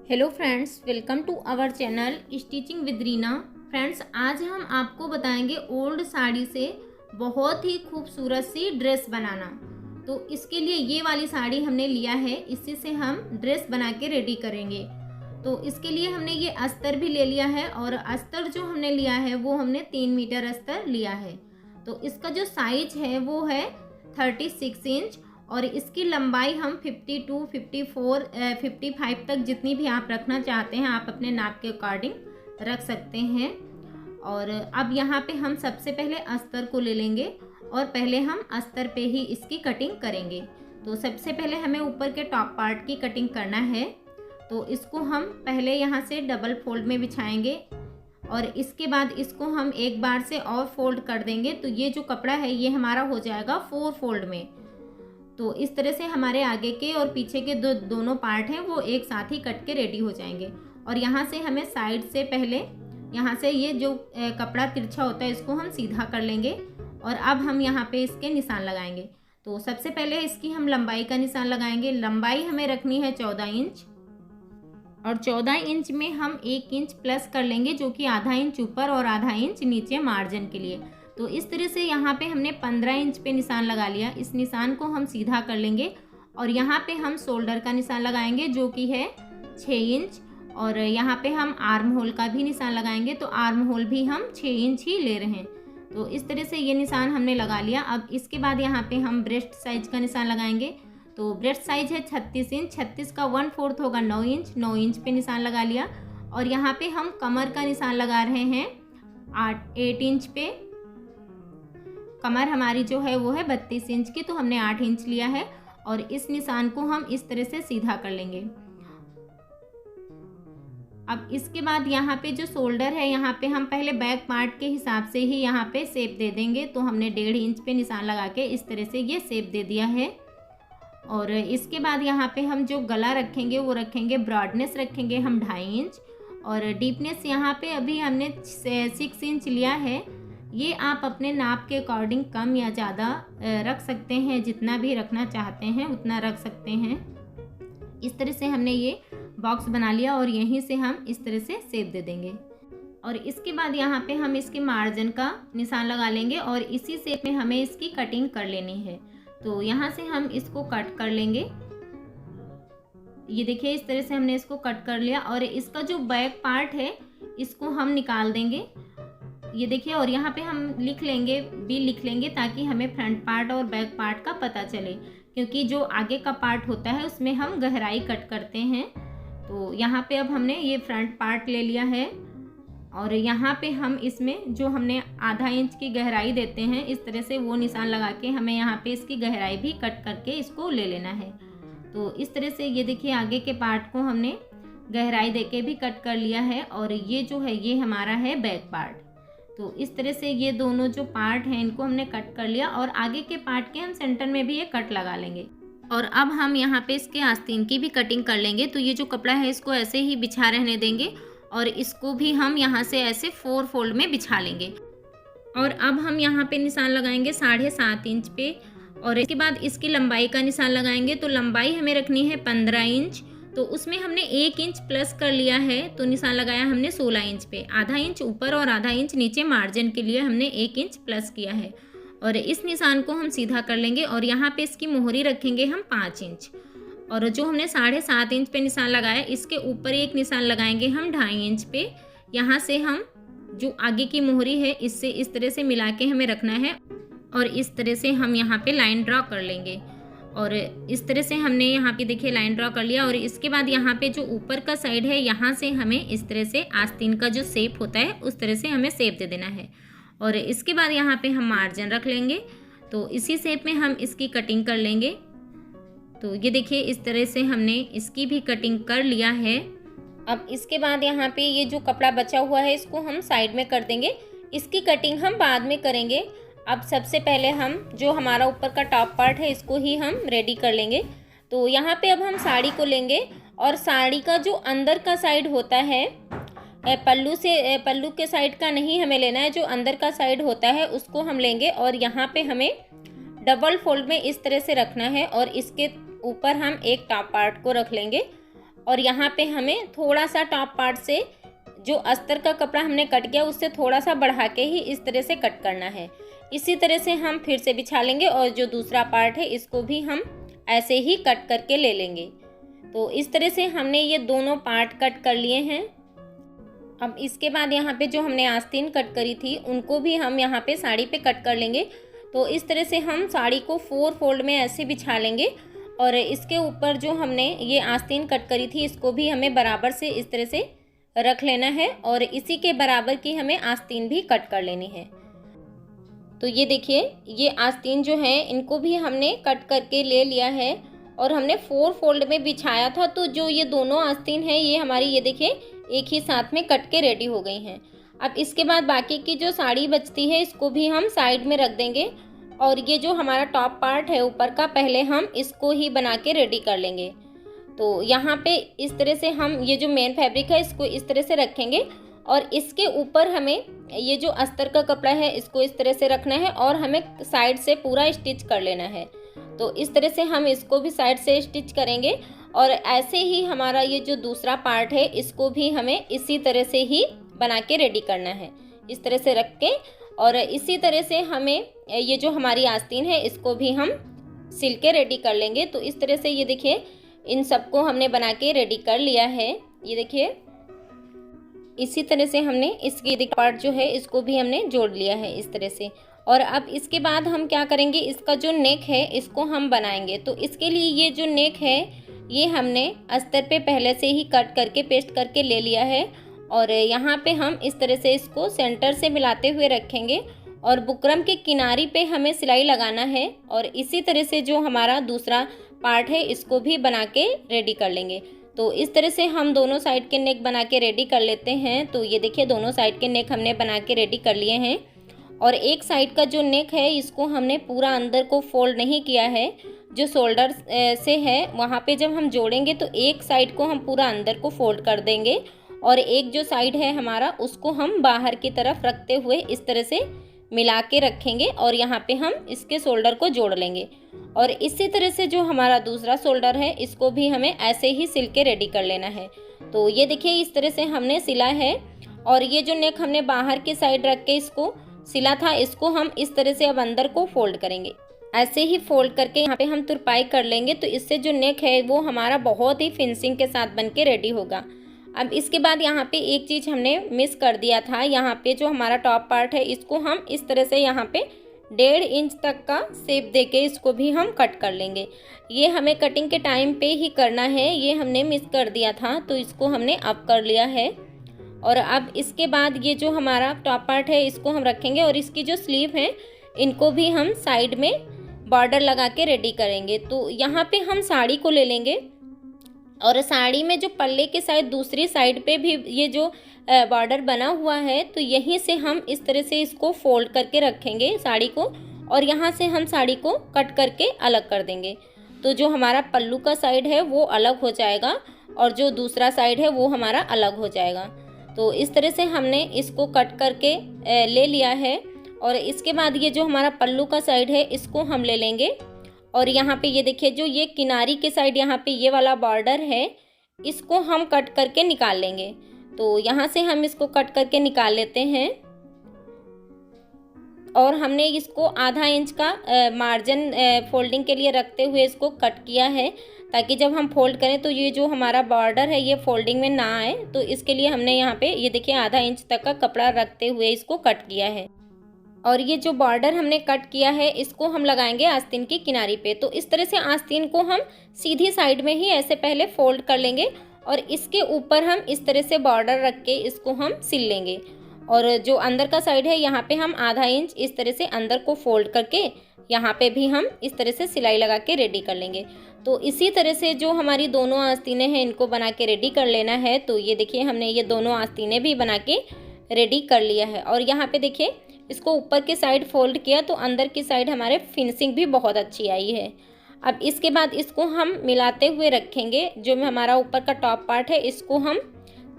Hello friends, welcome to our channel stitching with Reena. Friends, आज हम आपको बताएंगे ओल्ड साड़ी से बहुत ही खूबसूरत सी ड्रेस बनाना। तो इसके लिए ये वाली साड़ी हमने लिया है, इसी से हम ड्रेस बना के रेडी करेंगे। तो इसके लिए हमने ये अस्तर भी ले लिया है और अस्तर जो हमने लिया है वो हमने 3 मीटर अस्तर लिया है। तो इसका जो साइज है वो है 36 इंच और इसकी लंबाई हम 52, 54, 55 तक जितनी भी आप रखना चाहते हैं आप अपने नाप के अकॉर्डिंग रख सकते हैं। और अब यहाँ पे हम सबसे पहले अस्तर को ले लेंगे और पहले हम अस्तर पे ही इसकी कटिंग करेंगे। तो सबसे पहले हमें ऊपर के टॉप पार्ट की कटिंग करना है। तो इसको हम पहले यहाँ से डबल फोल्ड में बिछाएंगे और इसके बाद इसको हम एक बार से और फोल्ड कर देंगे। तो ये जो कपड़ा है ये हमारा हो जाएगा 4 फोल्ड में। तो इस तरह से हमारे आगे के और पीछे के दोनों पार्ट हैं वो एक साथ ही कट के रेडी हो जाएंगे। और यहाँ से हमें साइड से पहले यहाँ से ये जो कपड़ा तिरछा होता है इसको हम सीधा कर लेंगे और अब हम यहाँ पे इसके निशान लगाएंगे। तो सबसे पहले इसकी हम लंबाई का निशान लगाएंगे। लंबाई हमें रखनी है 14 इंच और 14 इंच में हम 1 इंच प्लस कर लेंगे, जो कि आधा इंच ऊपर और आधा इंच नीचे मार्जिन के लिए। तो इस तरह से यहाँ पे हमने 15 इंच पे निशान लगा लिया। इस निशान को हम सीधा कर लेंगे और यहाँ पे हम शोल्डर का निशान लगाएंगे जो कि है 6 इंच और यहाँ पे हम आर्म होल का भी निशान लगाएंगे। तो आर्म होल भी हम 6 इंच ही ले रहे हैं। तो इस तरह से ये निशान हमने लगा लिया। अब इसके बाद यहाँ पे हम ब्रेस्ट साइज का निशान लगाएंगे। तो ब्रेस्ट साइज है 36 इंच, 36 का 1/4 होगा 9 इंच। 9 इंच पे निशान लगा लिया और यहाँ पे हम कमर का निशान लगा रहे हैं 8 इंच पे। कमर हमारी जो है वो है 32 इंच की, तो हमने 8 इंच लिया है और इस निशान को हम इस तरह से सीधा कर लेंगे। अब इसके बाद यहाँ पे जो शोल्डर है यहाँ पे हम पहले बैक पार्ट के हिसाब से ही यहाँ पे शेप दे देंगे। तो हमने 1.5 इंच पे निशान लगा के इस तरह से ये शेप दे दिया है। और इसके बाद यहाँ पे हम जो गला रखेंगे वो रखेंगे, ब्रॉडनेस रखेंगे हम 2.5 इंच और डीपनेस यहाँ पे अभी हमने 6 इंच लिया है। ये आप अपने नाप के अकॉर्डिंग कम या ज़्यादा रख सकते हैं, जितना भी रखना चाहते हैं उतना रख सकते हैं। इस तरह से हमने ये बॉक्स बना लिया और यहीं से हम इस तरह से शेप दे देंगे। और इसके बाद यहाँ पे हम इसके मार्जिन का निशान लगा लेंगे और इसी शेप में हमें इसकी कटिंग कर लेनी है। तो यहाँ से हम इसको कट कर लेंगे। ये देखिए इस तरह से हमने इसको कट कर लिया और इसका जो बैक पार्ट है इसको हम निकाल देंगे। ये देखिए और यहाँ पे हम लिख लेंगे ताकि हमें फ्रंट पार्ट और बैक पार्ट का पता चले, क्योंकि जो आगे का पार्ट होता है उसमें हम गहराई कट करते हैं। तो यहाँ पे अब हमने ये फ्रंट पार्ट ले लिया है और यहाँ पे हम इसमें जो हमने आधा इंच की गहराई देते हैं इस तरह से वो निशान लगा के हमें यहाँ पे इसकी गहराई भी कट करके इसको ले लेना है। तो इस तरह से ये देखिए आगे के पार्ट को हमने गहराई देके भी कट कर लिया है और ये जो है ये हमारा है बैक पार्ट। तो इस तरह से ये दोनों जो पार्ट हैं इनको हमने कट कर लिया और आगे के पार्ट के हम सेंटर में भी ये कट लगा लेंगे। और अब हम यहाँ पे इसके आस्तीन की भी कटिंग कर लेंगे। तो ये जो कपड़ा है इसको ऐसे ही बिछा रहने देंगे और इसको भी हम यहाँ से ऐसे 4 फोल्ड में बिछा लेंगे। और अब हम यहाँ पे निशान लगाएंगे 7.5 इंच पे और इसके बाद इसकी लंबाई का निशान लगाएंगे। तो लंबाई हमें रखनी है 15 इंच, तो उसमें हमने 1 इंच प्लस कर लिया है। तो निशान लगाया हमने 16 इंच पे। आधा इंच ऊपर और आधा इंच नीचे मार्जिन के लिए हमने 1 इंच प्लस किया है और इस निशान को हम सीधा कर लेंगे और यहाँ पे इसकी मोहरी रखेंगे हम 5 इंच। और जो हमने 7.5 इंच पे निशान लगाया इसके ऊपर एक निशान लगाएंगे हम 2.5 इंच पे। यहाँ से हम जो आगे की मोहरी है इससे इस तरह से मिला के हमें रखना है और इस तरह से हम यहाँ पे लाइन ड्रॉ कर लेंगे। और इस तरह से हमने यहाँ पे देखिए लाइन ड्रॉ कर लिया और इसके बाद यहाँ पे जो ऊपर का साइड है यहाँ से हमें इस तरह से आस्तीन का जो शेप होता है उस तरह से हमें शेप दे देना है। और इसके बाद यहाँ पे हम मार्जिन रख लेंगे। तो इसी शेप में हम इसकी कटिंग कर लेंगे। तो ये देखिए इस तरह से हमने इसकी भी कटिंग कर लिया है। अब इसके बाद यहाँ पे ये जो कपड़ा बचा हुआ है इसको हम साइड में कर देंगे। इसकी कटिंग हम बाद में करेंगे। अब सबसे पहले हम जो हमारा ऊपर का टॉप पार्ट है इसको ही हम रेडी कर लेंगे। तो यहाँ पे अब हम साड़ी को लेंगे और साड़ी का जो अंदर का साइड होता है पल्लू के साइड का नहीं हमें लेना है, जो अंदर का साइड होता है उसको हम लेंगे और यहाँ पे हमें डबल फोल्ड में इस तरह से रखना है और इसके ऊपर हम एक टॉप पार्ट को रख लेंगे और यहाँ पे हमें थोड़ा सा टॉप पार्ट से जो अस्तर का कपड़ा हमने कट किया उससे थोड़ा सा बढ़ा के ही इस तरह से कट करना है। इसी तरह से हम फिर से बिछा लेंगे और जो दूसरा पार्ट है इसको भी हम ऐसे ही कट करके ले लेंगे। तो इस तरह से हमने ये दोनों पार्ट कट कर लिए हैं। अब इसके बाद यहाँ पे जो हमने आस्तीन कट करी थी उनको भी हम यहाँ पे साड़ी पे कट कर लेंगे। तो इस तरह से हम साड़ी को 4 फोल्ड में ऐसे बिछा लेंगे और इसके ऊपर जो हमने ये आस्तीन कट करी थी इसको भी हमें बराबर से इस तरह से रख लेना है और इसी के बराबर की हमें आस्तीन भी कट कर लेनी है। तो ये देखिए, ये आस्तीन जो है इनको भी हमने कट करके ले लिया है और हमने 4 फोल्ड में बिछाया था। तो जो ये दोनों आस्तीन है ये हमारी ये देखिए एक ही साथ में कट के रेडी हो गई हैं। अब इसके बाद बाकी की जो साड़ी बचती है इसको भी हम साइड में रख देंगे और ये जो हमारा टॉप पार्ट है ऊपर का पहले हम इसको ही बना के रेडी कर लेंगे। तो यहाँ पे इस तरह से हम ये जो मेन फैब्रिक है इसको इस तरह से रखेंगे और इसके ऊपर हमें ये जो अस्तर का कपड़ा है इसको इस तरह से रखना है और हमें साइड से पूरा स्टिच कर लेना है। तो इस तरह से हम इसको भी साइड से स्टिच करेंगे और ऐसे ही हमारा ये जो दूसरा पार्ट है इसको भी हमें इसी तरह से ही बना के रेडी करना है, इस तरह से रख के। और इसी तरह से हमें ये जो हमारी आस्तीन है इसको भी हम सिल के रेडी कर लेंगे। तो इस तरह से ये देखिए इन सबको हमने बना के रेडी कर लिया है। ये देखिए इसी तरह से हमने इसकी पार्ट जो है इसको भी हमने जोड़ लिया है इस तरह से। और अब इसके बाद हम क्या करेंगे, इसका जो नेक है इसको हम बनाएंगे। तो इसके लिए ये जो नेक है ये हमने अस्तर पे पहले से ही कट करके पेस्ट करके ले लिया है और यहाँ पे हम इस तरह से इसको सेंटर से मिलाते हुए रखेंगे और बुकरम के किनारे पे हमें सिलाई लगाना है। और इसी तरह से जो हमारा दूसरा पार्ट है इसको भी बना के रेडी कर लेंगे। तो इस तरह से हम दोनों साइड के नेक बना के रेडी कर लेते हैं। तो ये देखिए दोनों साइड के नेक हमने बना के रेडी कर लिए हैं और एक साइड का जो नेक है इसको हमने पूरा अंदर को फोल्ड नहीं किया है। जो शोल्डर से है वहाँ पे जब हम जोड़ेंगे तो एक साइड को हम पूरा अंदर को फोल्ड कर देंगे और एक जो साइड है हमारा उसको हम बाहर की तरफ रखते हुए इस तरह से मिला के रखेंगे और यहाँ पे हम इसके शोल्डर को जोड़ लेंगे। और इसी तरह से जो हमारा दूसरा शोल्डर है इसको भी हमें ऐसे ही सिल के रेडी कर लेना है। तो ये देखिए इस तरह से हमने सिला है और ये जो नेक हमने बाहर की साइड रख के इसको सिला था इसको हम इस तरह से अब अंदर को फोल्ड करेंगे। ऐसे ही फोल्ड करके यहाँ पे हम तुरपाई कर लेंगे। तो इससे जो नेक है वो हमारा बहुत ही फिनिशिंग के साथ बन के रेडी होगा। अब इसके बाद यहाँ पे एक चीज़ हमने मिस कर दिया था, यहाँ पे जो हमारा टॉप पार्ट है इसको हम इस तरह से यहाँ पे 1.5 इंच तक का शेप देके इसको भी हम कट कर लेंगे। ये हमें कटिंग के टाइम पे ही करना है, ये हमने मिस कर दिया था तो इसको हमने अब कर लिया है। और अब इसके बाद ये जो हमारा टॉप पार्ट है इसको हम रखेंगे और इसकी जो स्लीव है इनको भी हम साइड में बॉर्डर लगा के रेडी करेंगे। तो यहाँ पे हम साड़ी को ले लेंगे और साड़ी में जो पल्ले के साइड दूसरी साइड पे भी ये जो बॉर्डर बना हुआ है तो यहीं से हम इस तरह से इसको फोल्ड करके रखेंगे साड़ी को और यहाँ से हम साड़ी को कट करके अलग कर देंगे। तो जो हमारा पल्लू का साइड है वो अलग हो जाएगा और जो दूसरा साइड है वो हमारा अलग हो जाएगा। तो इस तरह से हमने इसको कट करके ले लिया है और इसके बाद ये जो हमारा पल्लू का साइड है इसको हम ले लेंगे और यहाँ पे ये देखिए जो ये किनारी के साइड यहाँ पे ये वाला बॉर्डर है इसको हम कट करके निकाल लेंगे। तो यहाँ से हम इसको कट करके निकाल लेते हैं और हमने इसको आधा इंच का मार्जिन फोल्डिंग के लिए रखते हुए इसको कट किया है ताकि जब हम फोल्ड करें तो ये जो हमारा बॉर्डर है ये फोल्डिंग में ना आए। तो इसके लिए हमने यहाँ पे ये देखिए आधा इंच तक का कपड़ा रखते हुए इसको कट किया है और ये जो बॉर्डर हमने कट किया है इसको हम लगाएंगे आस्तीन की किनारी पे। तो इस तरह से आस्तीन को हम सीधी साइड में ही ऐसे पहले फोल्ड कर लेंगे और इसके ऊपर हम इस तरह से बॉर्डर रख के इसको हम सिल लेंगे और जो अंदर का साइड है यहाँ पे हम आधा इंच इस तरह से अंदर को फोल्ड करके यहाँ पे भी हम इस तरह से सिलाई लगा के रेडी कर लेंगे। तो इसी तरह से जो हमारी दोनों आस्तीनें हैं इनको बना के रेडी कर लेना है। तो ये देखिए हमने ये दोनों आस्तीनें भी बना के रेडी कर लिया है और यहाँ पे देखिए इसको ऊपर की साइड फोल्ड किया तो अंदर की साइड हमारे फिनिशिंग भी बहुत अच्छी आई है। अब इसके बाद इसको हम मिलाते हुए रखेंगे। जो हमारा ऊपर का टॉप पार्ट है इसको हम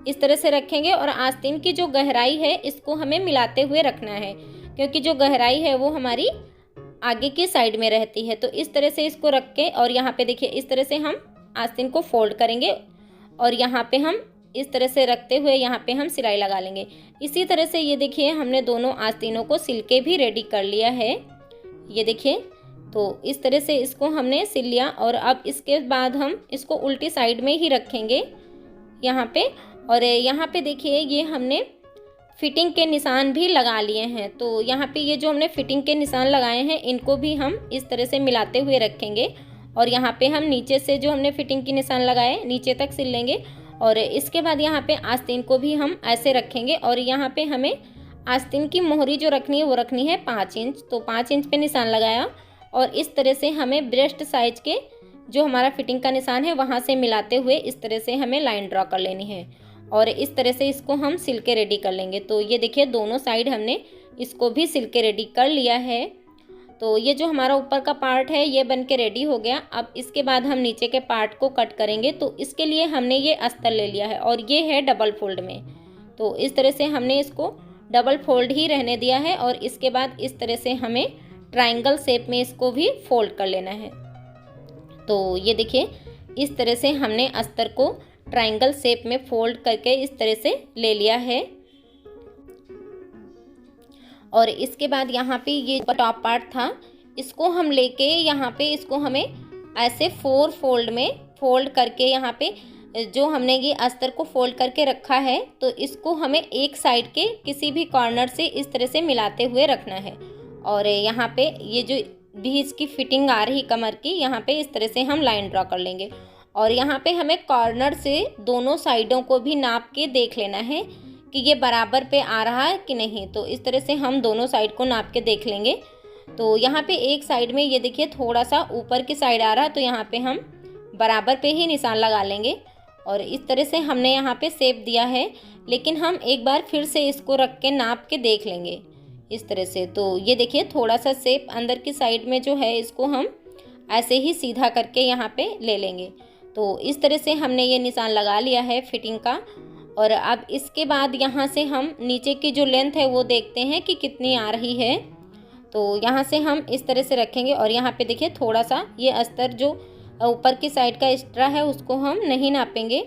इस तरह से रखेंगे और आस्तीन की जो गहराई है इसको हमें मिलाते हुए रखना है क्योंकि जो गहराई है वो हमारी आगे की साइड में रहती है। तो इस तरह से इसको रख के और यहाँ पे देखिए इस तरह से हम आस्तीन को फोल्ड करेंगे और यहाँ पे हम इस तरह से रखते हुए यहाँ पे हम सिलाई लगा लेंगे। इसी तरह से ये देखिए हमने दोनों आस्तीनों को सिल के भी रेडी कर लिया है। ये देखिए, तो इस तरह से इसको हमने सिल लिया और अब इसके बाद हम इसको उल्टी साइड में ही रखेंगे यहाँ पे। और यहाँ पे देखिए ये हमने फिटिंग के निशान भी लगा लिए हैं। तो यहाँ पे ये जो हमने फिटिंग के निशान लगाए हैं इनको भी हम इस तरह से मिलाते हुए रखेंगे और यहाँ पे हम नीचे से जो हमने फिटिंग के निशान लगाए नीचे तक सिल लेंगे। और इसके बाद यहाँ पे आस्तीन को भी हम ऐसे रखेंगे और यहाँ पे हमें आस्तीन की मोहरी जो रखनी है वो रखनी है 5 इंच। तो 5 इंच पे निशान लगाया और इस तरह से हमें ब्रेस्ट साइज के जो हमारा फिटिंग का निशान है वहाँ से मिलाते हुए इस तरह से हमें लाइन ड्रॉ कर लेनी है और इस तरह से इसको हम सिल के रेडी कर लेंगे। तो ये देखिए दोनों साइड हमने इसको भी सिल के रेडी कर लिया है। तो ये जो हमारा ऊपर का पार्ट है ये बन के रेडी हो गया। अब इसके बाद हम नीचे के पार्ट को कट करेंगे। तो इसके लिए हमने ये अस्तर ले लिया है और ये है डबल फोल्ड में। तो इस तरह से हमने इसको डबल फोल्ड ही रहने दिया है और इसके बाद इस तरह से हमें ट्रायंगल शेप में इसको भी फोल्ड कर लेना है। तो ये देखिए इस तरह से हमने अस्तर को ट्रायंगल शेप में फोल्ड करके इस तरह से ले लिया है। और इसके बाद यहाँ पे ये टॉप पार्ट था इसको हम लेके यहाँ पे इसको हमें ऐसे 4 फोल्ड में फोल्ड करके यहाँ पे जो हमने ये अस्तर को फोल्ड करके रखा है तो इसको हमें एक साइड के किसी भी कॉर्नर से इस तरह से मिलाते हुए रखना है। और यहाँ पे ये जो भी इसकी फिटिंग आ रही कमर की यहाँ पे इस तरह से हम लाइन ड्रॉ कर लेंगे। और यहाँ पे हमें कॉर्नर से दोनों साइडों को भी नाप के देख लेना है कि ये बराबर पे आ रहा है कि नहीं। तो इस तरह से हम दोनों साइड को नाप के देख लेंगे। तो यहाँ पे एक साइड में ये देखिए थोड़ा सा ऊपर की साइड आ रहा है तो यहाँ पे हम बराबर पे ही निशान लगा लेंगे। और इस तरह से हमने यहाँ पे शेप दिया है लेकिन हम एक बार फिर से इसको रख के नाप के देख लेंगे इस तरह से। तो ये देखिए थोड़ा सा शेप अंदर की साइड में जो है इसको हम ऐसे ही सीधा करके यहाँ पे ले लेंगे। तो इस तरह से हमने ये निशान लगा लिया है फिटिंग का। और अब इसके बाद यहाँ से हम नीचे की जो लेंथ है वो देखते हैं कि कितनी आ रही है। तो यहाँ से हम इस तरह से रखेंगे और यहाँ पे देखिए थोड़ा सा ये अस्तर जो ऊपर की साइड का एक्स्ट्रा है उसको हम नहीं नापेंगे।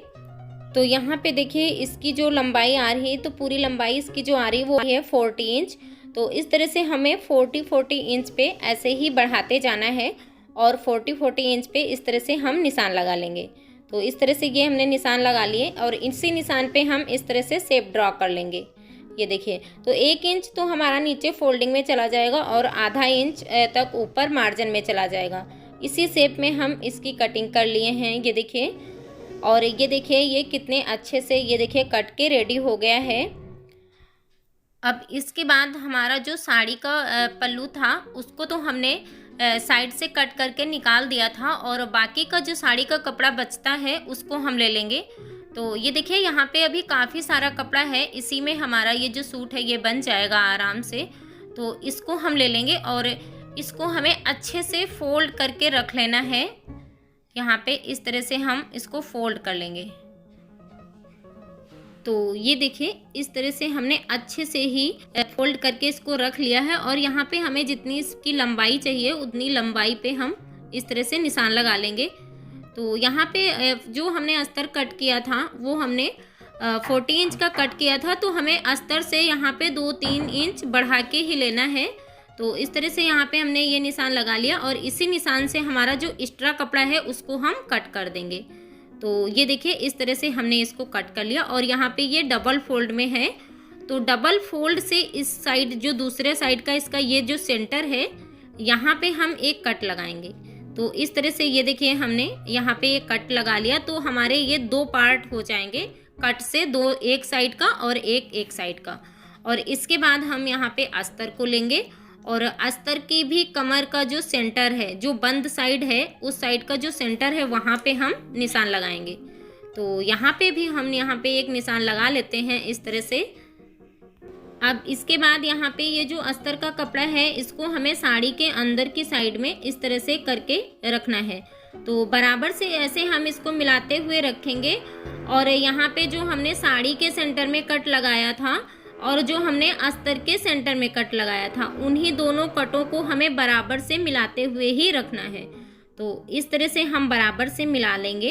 तो यहाँ पे देखिए इसकी जो लंबाई आ रही है तो पूरी लंबाई इसकी जो आ रही है वो है 40 इंच। तो इस तरह से हमें 40 इंच पे ऐसे ही बढ़ाते जाना है और 40 इंच पे इस तरह से हम निशान लगा लेंगे। तो इस तरह से ये हमने निशान लगा लिए और इसी निशान पे हम इस तरह से शेप ड्रॉ कर लेंगे। ये देखिए तो 1 इंच तो हमारा नीचे फोल्डिंग में चला जाएगा और आधा इंच तक ऊपर मार्जिन में चला जाएगा। इसी शेप में हम इसकी कटिंग कर लिए हैं ये देखिए। और ये देखिए ये कितने अच्छे से ये देखिए कट के रेडी हो गया है। अब इसके बाद हमारा जो साड़ी का पल्लू था उसको तो हमने साइड से कट करके निकाल दिया था और बाकी का जो साड़ी का कपड़ा बचता है उसको हम ले लेंगे। तो ये देखिए यहाँ पे अभी काफ़ी सारा कपड़ा है, इसी में हमारा ये जो सूट है ये बन जाएगा आराम से। तो इसको हम ले लेंगे और इसको हमें अच्छे से फोल्ड करके रख लेना है। यहाँ पे इस तरह से हम इसको फोल्ड कर लेंगे। तो ये देखिए इस तरह से हमने अच्छे से ही फोल्ड करके इसको रख लिया है और यहाँ पे हमें जितनी इसकी लंबाई चाहिए उतनी लंबाई पे हम इस तरह से निशान लगा लेंगे। तो यहाँ पे जो हमने अस्तर कट किया था वो हमने 40 इंच का कट किया था तो हमें अस्तर से यहाँ पे 2-3 इंच बढ़ा के ही लेना है। तो इस तरह से यहाँ पे हमने ये निशान लगा लिया और इसी निशान से हमारा जो एक्स्ट्रा कपड़ा है उसको हम कट कर देंगे। तो ये देखिए इस तरह से हमने इसको कट कर लिया और यहाँ पे ये डबल फोल्ड में है। तो डबल फोल्ड से इस साइड जो दूसरे साइड का इसका ये जो सेंटर है यहाँ पे हम एक कट लगाएंगे। तो इस तरह से ये देखिए हमने यहाँ पे एक कट लगा लिया। तो हमारे ये 2 पार्ट हो जाएंगे कट से, 2 एक साइड का और एक साइड का। और इसके बाद हम यहाँ पे अस्तर को लेंगे और अस्तर की भी कमर का जो सेंटर है जो बंद साइड है उस साइड का जो सेंटर है वहाँ पे हम निशान लगाएंगे। तो यहाँ पे भी हम यहाँ पे एक निशान लगा लेते हैं इस तरह से। अब इसके बाद यहाँ पे ये जो अस्तर का कपड़ा है इसको हमें साड़ी के अंदर की साइड में इस तरह से करके रखना है। तो बराबर से ऐसे हम इसको मिलाते हुए रखेंगे और यहाँ पे जो हमने साड़ी के सेंटर में कट लगाया था और जो हमने अस्तर के सेंटर में कट लगाया था उन्हीं दोनों कटों को हमें बराबर से मिलाते हुए ही रखना है। तो इस तरह से हम बराबर से मिला लेंगे।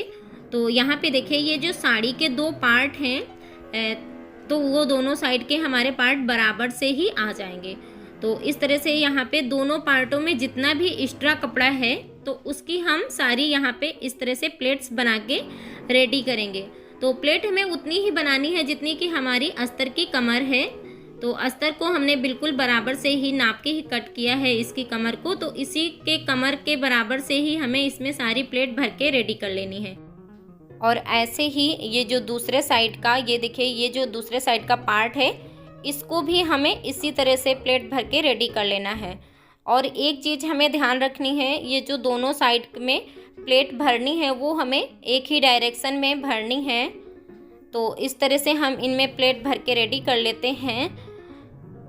तो यहाँ पे देखिए ये जो साड़ी के 2 पार्ट हैं तो वो दोनों साइड के हमारे पार्ट बराबर से ही आ जाएंगे। तो इस तरह से यहाँ पे दोनों पार्टों में जितना भी एक्स्ट्रा कपड़ा है तो उसकी हम सारी यहाँ पे इस तरह से प्लेट्स बना के रेडी करेंगे। तो प्लेट हमें उतनी ही बनानी है जितनी कि हमारी अस्तर की कमर है। तो अस्तर को हमने बिल्कुल बराबर से ही नाप के ही कट किया है इसकी कमर को। तो इसी के कमर के बराबर से ही हमें इसमें सारी प्लेट भर के रेडी कर लेनी है। और ऐसे ही ये जो दूसरे साइड का, ये देखिए ये जो दूसरे साइड का पार्ट है इसको भी हमें इसी तरह से प्लेट भर के रेडी कर लेना है। और एक चीज़ हमें ध्यान रखनी है, ये जो दोनों साइड में प्लेट भरनी है वो हमें एक ही डायरेक्शन में भरनी है। तो इस तरह से हम इनमें प्लेट भर के रेडी कर लेते हैं।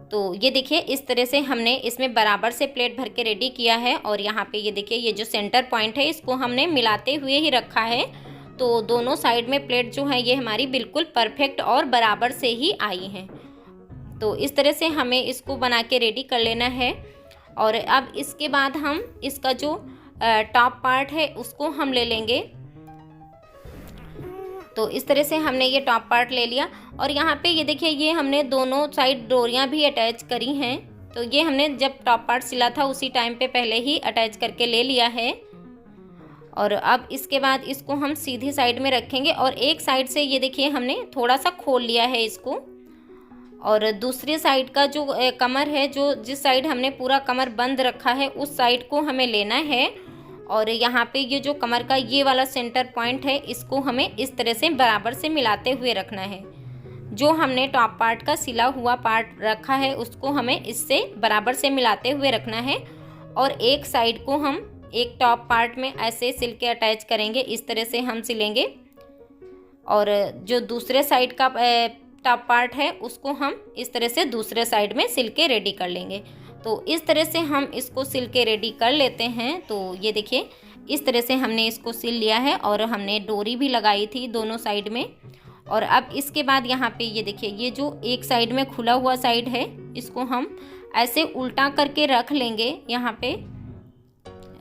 तो ये देखिए इस तरह से हमने इसमें बराबर से प्लेट भर के रेडी किया है। और यहाँ पे ये देखिए ये जो सेंटर पॉइंट है इसको हमने मिलाते हुए ही रखा है। तो दोनों साइड में प्लेट जो है ये हमारी बिल्कुल परफेक्ट और बराबर से ही आई हैं। तो इस तरह से हमें इसको बना के रेडी कर लेना है। और अब इसके बाद हम इसका जो टॉप पार्ट है उसको हम ले लेंगे। तो इस तरह से हमने ये टॉप पार्ट ले लिया। और यहाँ पे ये देखिए ये हमने दोनों साइड डोरियाँ भी अटैच करी हैं। तो ये हमने जब टॉप पार्ट सिला था उसी टाइम पे पहले ही अटैच करके ले लिया है। और अब इसके बाद इसको हम सीधी साइड में रखेंगे। और एक साइड से ये देखिए हमने थोड़ा सा खोल लिया है इसको। और दूसरी साइड का जो कमर है, जो जिस साइड हमने पूरा कमर बंद रखा है उस साइड को हमें लेना है। और यहाँ पे ये जो कमर का ये वाला सेंटर पॉइंट है इसको हमें इस तरह से बराबर से मिलाते हुए रखना है। जो हमने टॉप पार्ट का सिला हुआ पार्ट रखा है उसको हमें इससे बराबर से मिलाते हुए रखना है। और एक साइड को हम एक टॉप पार्ट में ऐसे सिल के अटैच करेंगे, इस तरह से हम सिलेंगे। और जो दूसरे साइड का टॉप पार्ट है उसको हम इस तरह से दूसरे साइड में सिल के रेडी कर लेंगे। तो इस तरह से हम इसको सिल के रेडी कर लेते हैं। तो ये देखिए इस तरह से हमने इसको सिल लिया है। और हमने डोरी भी लगाई थी दोनों साइड में। और अब इसके बाद यहाँ पे ये देखिए ये जो एक साइड में खुला हुआ साइड है इसको हम ऐसे उल्टा करके रख लेंगे यहाँ पे,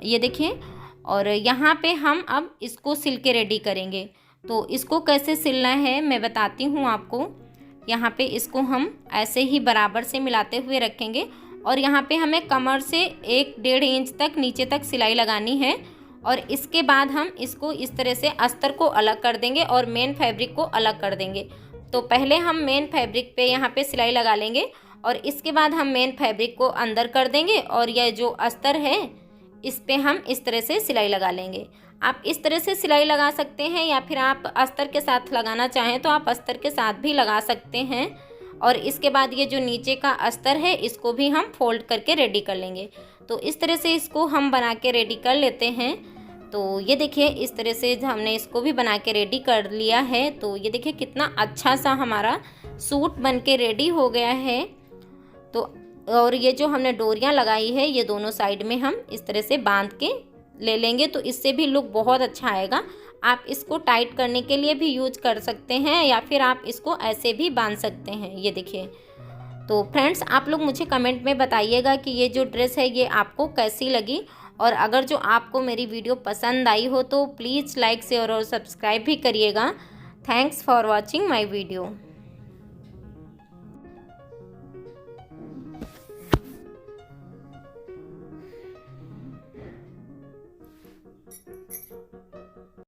ये देखिए। और यहाँ पे हम अब इसको सिल के रेडी करेंगे। तो इसको कैसे सिलना है मैं बताती हूँ आपको। यहाँ पे इसको हम ऐसे ही बराबर से मिलाते हुए रखेंगे। और यहाँ पे हमें कमर से 1-1.5 इंच तक नीचे तक सिलाई लगानी है। और इसके बाद हम इसको इस तरह से अस्तर को अलग कर देंगे और मेन फैब्रिक को अलग कर देंगे। तो पहले हम मेन फैब्रिक पे यहाँ पे सिलाई लगा लेंगे और इसके बाद हम मेन फैब्रिक को अंदर कर देंगे। और यह जो अस्तर है इस पे हम इस तरह से सिलाई लगा लेंगे। आप इस तरह से सिलाई लगा सकते हैं या फिर आप अस्तर के साथ लगाना चाहें तो आप अस्तर के साथ भी लगा सकते हैं। और इसके बाद ये जो नीचे का अस्तर है इसको भी हम फोल्ड करके रेडी कर लेंगे। तो इस तरह से इसको हम बना के रेडी कर लेते हैं। तो ये देखिए इस तरह से हमने इसको भी बना के रेडी कर लिया है। तो ये देखिए कितना अच्छा सा हमारा सूट बन के रेडी हो गया है। तो और ये जो हमने डोरियाँ लगाई है ये दोनों साइड में हम इस तरह से बांध के ले लेंगे। तो इससे भी लुक बहुत अच्छा आएगा। आप इसको टाइट करने के लिए भी यूज कर सकते हैं या फिर आप इसको ऐसे भी बांध सकते हैं, ये देखिए। तो फ्रेंड्स आप लोग मुझे कमेंट में बताइएगा कि ये जो ड्रेस है ये आपको कैसी लगी। और अगर जो आपको मेरी वीडियो पसंद आई हो तो प्लीज़ लाइक शेयर और सब्सक्राइब भी करिएगा। Thanks for watching my video.